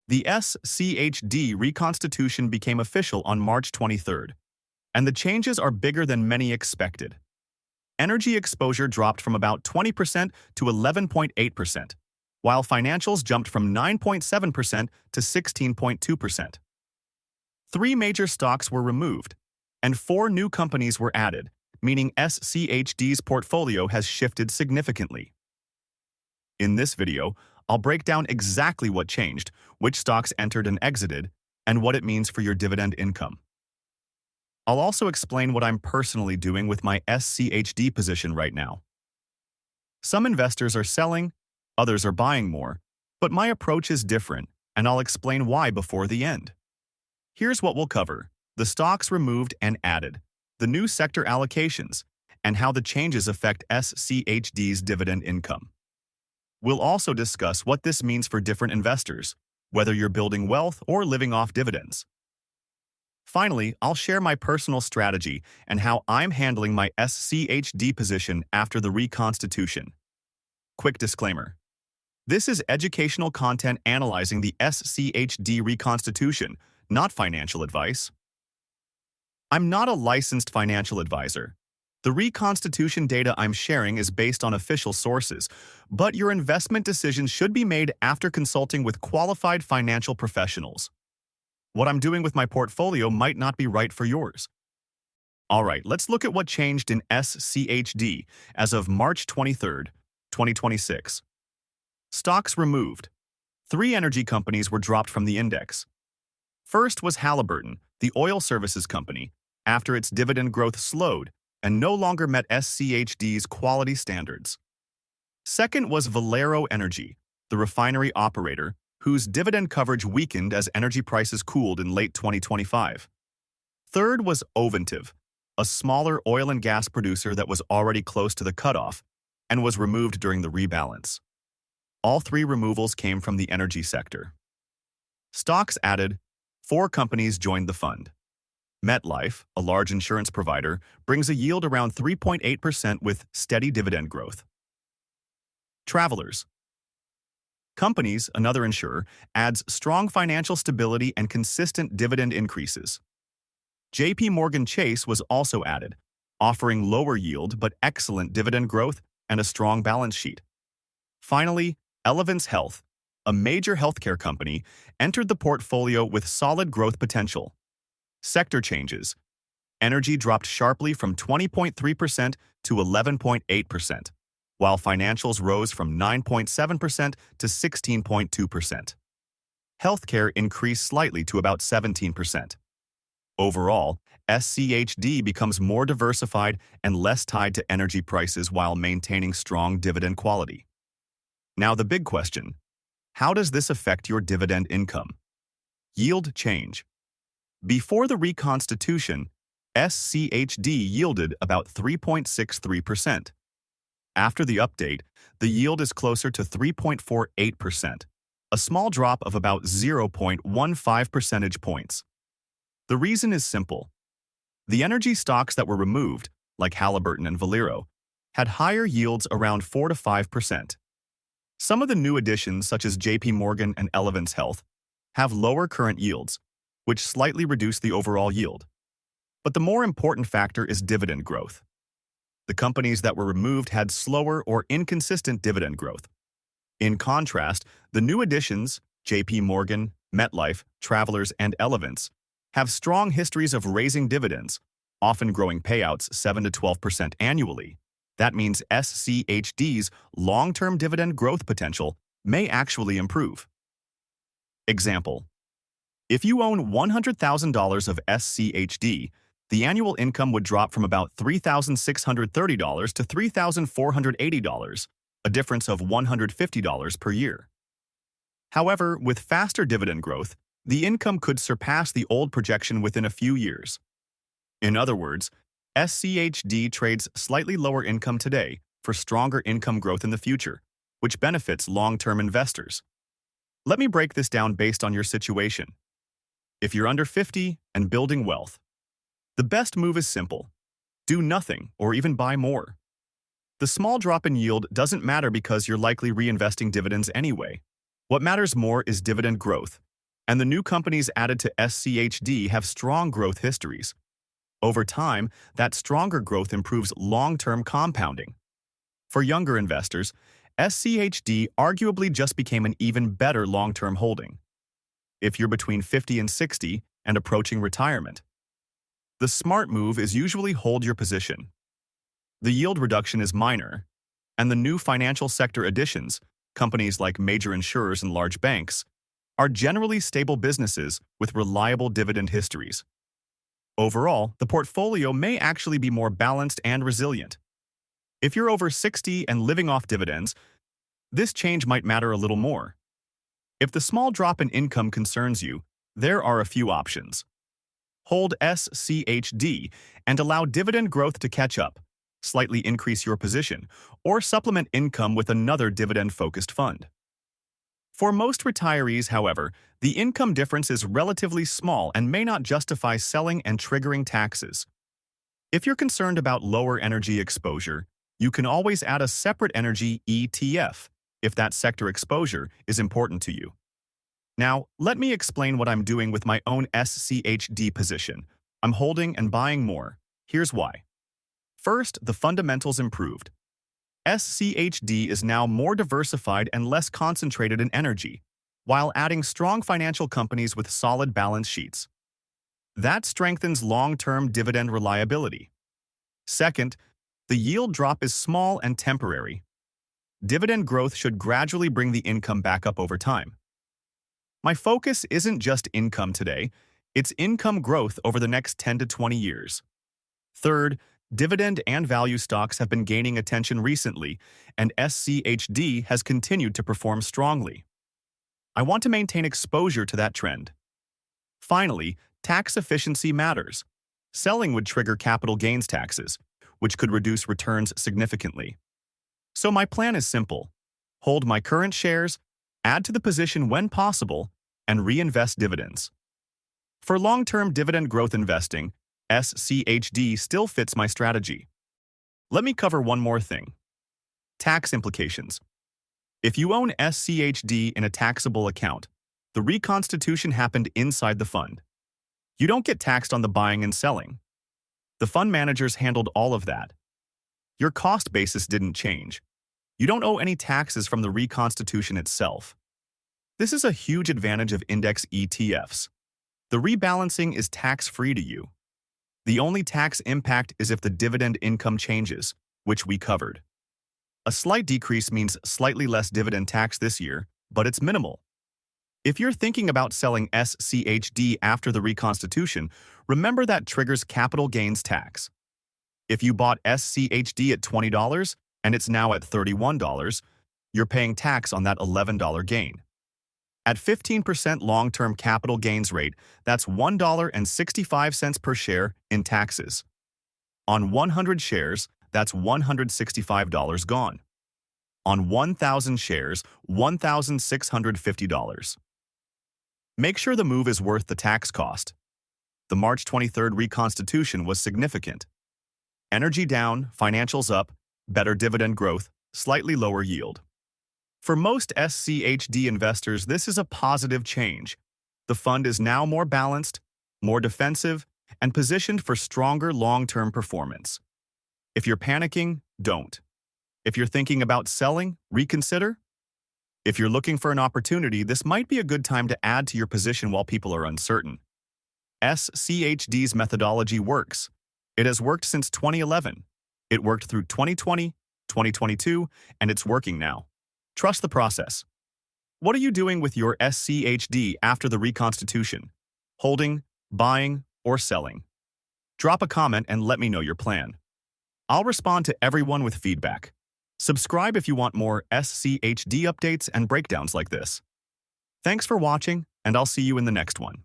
The SCHD Reconstitution became official on March 23rd, and the changes are bigger than many expected. Energy exposure dropped from about 20% to 11.8%, while financials jumped from 9.7% to 16.2%. Three major stocks were removed, and four new companies were added, meaning SCHD's portfolio has shifted significantly. In this video, I'll break down exactly what changed, which stocks entered and exited, and what it means for your dividend income. I'll also explain what I'm personally doing with my SCHD position right now. Some investors are selling, others are buying more, but my approach is different, and I'll explain why before the end. Here's what we'll cover: the stocks removed and added, the new sector allocations, and how the changes affect SCHD's dividend income. We'll also discuss what this means for different investors, whether you're building wealth or living off dividends. Finally, I'll share my personal strategy and how I'm handling my SCHD position after the reconstitution. Quick disclaimer: this is educational content analyzing the SCHD reconstitution, not financial advice. I'm not a licensed financial advisor. The reconstitution data I'm sharing is based on official sources, but your investment decisions should be made after consulting with qualified financial professionals. What I'm doing with my portfolio might not be right for yours. All right, let's look at what changed in SCHD as of March 23rd, 2026. Stocks removed. Three energy companies were dropped from the index. First was Halliburton, the oil services company, after its dividend growth slowed and no longer met SCHD's quality standards. Second was Valero Energy, the refinery operator, whose dividend coverage weakened as energy prices cooled in late 2025. Third was Ovintiv, a smaller oil and gas producer that was already close to the cutoff and was removed during the rebalance. All three removals came from the energy sector. Stocks added. Four companies joined the fund. MetLife, a large insurance provider, brings a yield around 3.8% with steady dividend growth. Travelers. Companies, another insurer, adds strong financial stability and consistent dividend increases. JP Chase was also added, offering lower yield but excellent dividend growth and a strong balance sheet. Finally, Elevance Health, a major healthcare company, entered the portfolio with solid growth potential. Sector changes. Energy dropped sharply from 20.3% to 11.8%, while financials rose from 9.7% to 16.2%. Healthcare increased slightly to about 17%. Overall, SCHD becomes more diversified and less tied to energy prices while maintaining strong dividend quality. Now the big question: how does this affect your dividend income? Yield change. Before the reconstitution, SCHD yielded about 3.63%. After the update, the yield is closer to 3.48%, a small drop of about 0.15 percentage points. The reason is simple. The energy stocks that were removed, like Halliburton and Valero, had higher yields around 4 to 5%. Some of the new additions, such as JP and Elevance Health, have lower current yields, which slightly reduce the overall yield. But the more important factor is dividend growth. The companies that were removed had slower or inconsistent dividend growth. In contrast, the new additions, JP MetLife, Travelers, and Elevance, have strong histories of raising dividends, often growing payouts 7 to 12% annually. That means SCHD's long-term dividend growth potential may actually improve. Example: if you own $100,000 of SCHD, the annual income would drop from about $3,630 to $3,480, a difference of $150 per year. However, with faster dividend growth, the income could surpass the old projection within a few years. In other words, SCHD trades slightly lower income today for stronger income growth in the future, which benefits long-term investors. Let me break this down based on your situation. If you're under 50 and building wealth, the best move is simple: do nothing or even buy more. The small drop in yield doesn't matter because you're likely reinvesting dividends anyway. What matters more is dividend growth, and the new companies added to SCHD have strong growth histories. Over time, that stronger growth improves long-term compounding. For younger investors, SCHD arguably just became an even better long-term holding. If you're between 50 and 60 and approaching retirement, the smart move is usually hold your position. The yield reduction is minor, and the new financial sector additions, companies like major insurers and large banks, are generally stable businesses with reliable dividend histories. Overall, the portfolio may actually be more balanced and resilient. If you're over 60 and living off dividends, this change might matter a little more. If the small drop in income concerns you, there are a few options. Hold SCHD and allow dividend growth to catch up, slightly increase your position, or supplement income with another dividend-focused fund. For most retirees, however, the income difference is relatively small and may not justify selling and triggering taxes. If you're concerned about lower energy exposure, you can always add a separate energy ETF if that sector exposure is important to you. Now, let me explain what I'm doing with my own SCHD position. I'm holding and buying more. Here's why. First, the fundamentals improved. SCHD is now more diversified and less concentrated in energy, while adding strong financial companies with solid balance sheets. That strengthens long-term dividend reliability. Second, the yield drop is small and temporary. Dividend growth should gradually bring the income back up over time. My focus isn't just income today, it's income growth over the next 10 to 20 years. Third, dividend and value stocks have been gaining attention recently, and SCHD has continued to perform strongly. I want to maintain exposure to that trend. Finally, tax efficiency matters. Selling would trigger capital gains taxes, which could reduce returns significantly. So my plan is simple. Hold my current shares, add to the position when possible, and reinvest dividends. For long-term dividend growth investing, SCHD still fits my strategy. Let me cover one more thing. Tax implications. If you own SCHD in a taxable account, the reconstitution happened inside the fund. You don't get taxed on the buying and selling. The fund managers handled all of that. Your cost basis didn't change. You don't owe any taxes from the reconstitution itself. This is a huge advantage of index ETFs. The rebalancing is tax-free to you. The only tax impact is if the dividend income changes, which we covered. A slight decrease means slightly less dividend tax this year, but it's minimal. If you're thinking about selling SCHD after the reconstitution, remember that triggers capital gains tax. If you bought SCHD at $20 and it's now at $31, you're paying tax on that $11 gain. At 15% long-term capital gains rate, that's $1.65 per share in taxes. On 100 shares, that's $165 gone. On 1,000 shares, $1,650. Make sure the move is worth the tax cost. The March 23rd reconstitution was significant. Energy down, financials up, better dividend growth, slightly lower yield. For most SCHD investors, this is a positive change. The fund is now more balanced, more defensive, and positioned for stronger long-term performance. If you're panicking, don't. If you're thinking about selling, reconsider. If you're looking for an opportunity, this might be a good time to add to your position while people are uncertain. SCHD's methodology works. It has worked since 2011. It worked through 2020, 2022, and it's working now. Trust the process. What are you doing with your SCHD after the reconstitution? Holding, buying, or selling? Drop a comment and let me know your plan. I'll respond to everyone with feedback. Subscribe if you want more SCHD updates and breakdowns like this. Thanks for watching, and I'll see you in the next one.